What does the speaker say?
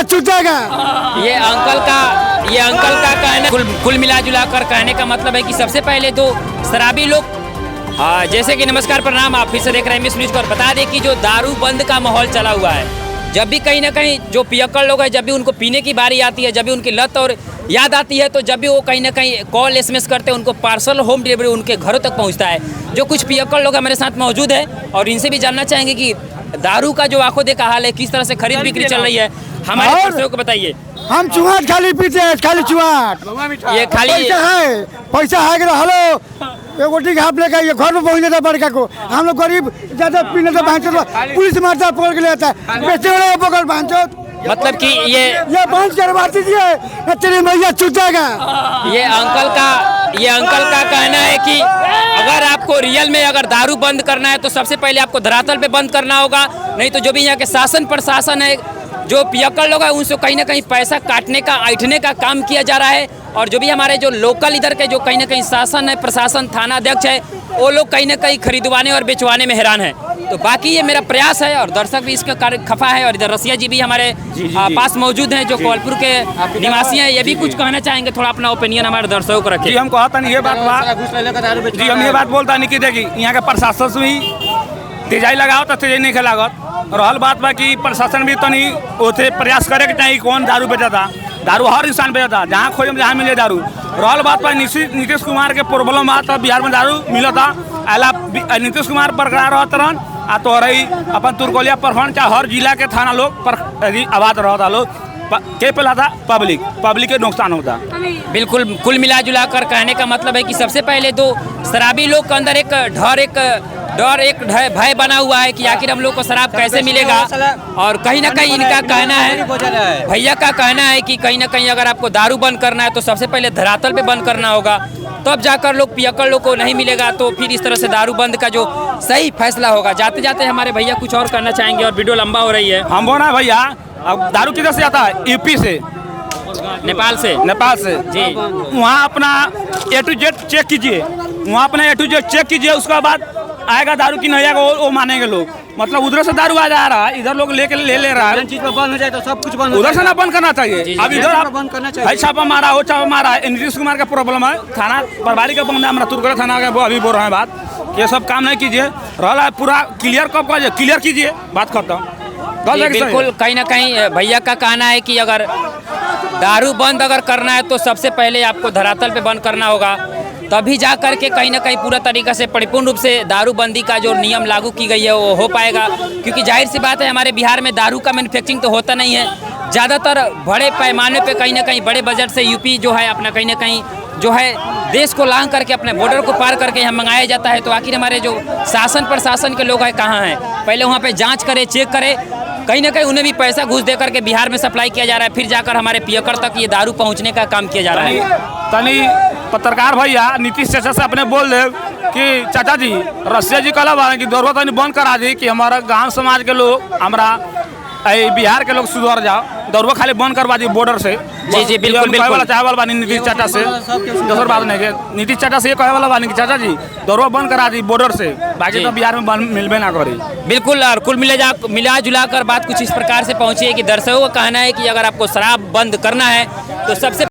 भैया चुट जाएगा। ये अंकल का कहना कुल मिला जुला कर कहने का मतलब है कि सबसे पहले तो शराबी लोग जैसे कि नमस्कार प्रणाम, आप फिर से देख रहे हैं न्यूज़ पर। बता दें कि जो दारू बंद का माहौल चला हुआ है, जब भी कहीं ना कहीं जो पियक्कड़ लोग हैं, जब भी उनको पीने की बारी आती है, जब भी उनकी लत और याद आती है, तो जब भी वो कहीं ना कहीं कॉल SMS करते हैं, उनको पार्सल होम डिलीवरी उनके घरों तक पहुंचता है। जो कुछ पियक्कड़ लोग हमारे साथ मौजूद है और इनसे भी जानना चाहेंगे कि दारू का जो आंखों देखा हाल है, किस तरह से खरीद बिक्री चल रही है, हमारे दर्शकों को बताइए। हम चुहाट खाली पीते हैं, खाली चुहाट। ये खाली पैसा है कि हेलो एक रोटी हाफ लेकर ये घर में पहुंच जाता है बड़का को। हम लोग गरीब ज्यादा पीने से भांचो, पुलिस मारता है, पकड़ के ले आता है, बेचने वाले को पकड़ भांचो। मतलब कि ये बंद करवा दीजिए, तेरे भैया चुट जाएगा। ये अंकल का कहना है कि अगर आपको रियल में अगर दारू बंद करना है तो सबसे पहले आपको धरातल पे बंद करना होगा, नहीं तो जो भी यहाँ के शासन प्रशासन है, जो पियक्कड़ लोग हैं, उनसे कहीं ना कहीं पैसा काटने का, ऐंठने का काम किया जा रहा है। और जो भी हमारे जो लोकल इधर के जो कहीं ना कहीं शासन है, प्रशासन, थाना अध्यक्ष है, वो लोग कहीं ना कहीं खरीदवाने और बेचवाने में हैरान है। तो बाकी ये मेरा प्रयास है और दर्शक भी इसका खफा है। और इधर रसिया जी भी हमारे पास मौजूद हैं, जो कोलपुर के निवासी हैं। ये भी कुछ कहना चाहेंगे, थोड़ा अपना ओपिनियन हमारे दर्शकों को रखिए। हम कहता नहीं ये बात जी, हम ये बात बोलता नहीं कि देखिए यहाँ के प्रशासन से भी तेजाई लगाओ तो तेजाई नहीं लागत। और हल बात बा कि प्रशासन भी तनी ओथे प्रयास करे कि चाहिए कौन दारू बेचता। दारू हर इंसान बेचता, जहाँ खोजे जहाँ मिले दारू। रहल बात बा नीतीश कुमार के प्रॉब्लम बा, तो बिहार में दारू मिलता अला नीतीश कुमार बरकरार रहत रहन आ तो रही अपन तुरकोलिया प्रखंड चाहे हर जिला के थाना लोग पर आबाद रहता लोग के पेला था पब्लिक के नुकसान होता। बिल्कुल, कुल मिला जुला कर कहने का मतलब है कि सबसे पहले तो शराबी लोग के अंदर एक डर एक भय बना हुआ है कि आखिर हम लोग को शराब कैसे मिलेगा। और कहीं ना कहीं इनका कहना है, भैया का कहना है कि कहीं ना कहीं अगर आपको दारू बंद करना है तो सबसे पहले धरातल पे बंद करना होगा, तब जाकर लोग पियक्कड़ लोग को नहीं मिलेगा, तो फिर इस तरह से दारू बंद का जो सही फैसला होगा। जाते जाते हमारे भैया कुछ और करना चाहेंगे और वीडियो लंबा हो रही है। हम बोला भैया, अब दारू किधर से आता है? यूपी से, नेपाल से जी। वहाँ अपना A to Z चेक कीजिए, वहाँ अपना A to Z चेक कीजिए, उसके बाद आएगा दारू की नहीं आएगा वो मानेंगे लोग। मतलब उधर से दारू आ जा रहा है, इधर लोग ले रहा है। चीज पर बंद हो जाए तो सब कुछ बंद, उधर से ना बंद करना चाहिए। अब इधर आप बंद करना चाहिए। छापा मारा हो, छापा मारा है। नीतीश कुमार का प्रॉब्लम है, थाना प्रभारी का बंद है, हमारा तुरगढ़ थाना का वो अभी बोल रहे हैं बात। ये सब काम नहीं कीजिए, रहा है पूरा क्लियर कब क्लियर कीजिए, बात खत्म। बिल्कुल, कहीं ना कहीं भैया का कहना है कि अगर दारू बंद अगर करना है तो सबसे पहले आपको धरातल पे बंद करना होगा, तभी जा करके कहीं ना कहीं पूरा तरीका से परिपूर्ण रूप से दारूबंदी का जो नियम लागू की गई है वो हो पाएगा। क्योंकि जाहिर सी बात है, हमारे बिहार में दारू का मैन्युफैक्चरिंग तो होता नहीं है, ज़्यादातर बड़े पैमाने पे कहीं ना कहीं बड़े बजट से यूपी जो है अपना कहीं ना कहीं जो है देश को लांघ करके अपने बॉर्डर को पार करके यहाँ मंगाया जाता है। तो आखिर हमारे जो शासन प्रशासन के लोग हैं कहाँ हैं? पहले वहाँ पे जांच करे, चेक करे, कहीं ना कहीं उन्हें भी पैसा घूस दे करके बिहार में सप्लाई किया जा रहा है, फिर जाकर हमारे पियक्कड़ तक ये दारू पहुँचने का काम किया जा रहा है। तनी पत्रकार भैया नीतीश चाचा से अपने बोल दे कि चाचा जी, रसिया जी कहला बा कि दौड़वा तनी बंद करा दी कि हमारा गांव समाज के लोग, हमारा बिहार के लोग सुधर जाओ, दौड़वा खाली बंद करवा दी बॉर्डर से। जी बिल्कुल चाहे वाला बानी नीतीश चाचा से, दूसर बात नहीं है। नीतीश चाचा से ये कहे वाला बानी कि चाचा जी दौड़वा बंद करा दी बॉर्डर से, बाकी तो बिहार में मिलबे ना करी। बिल्कुल, और कुल मिला जुला कर बात कुछ इस प्रकार से पहुंची है कि दर्शकों का कहना है कि अगर आपको शराब बंद करना है तो सबसे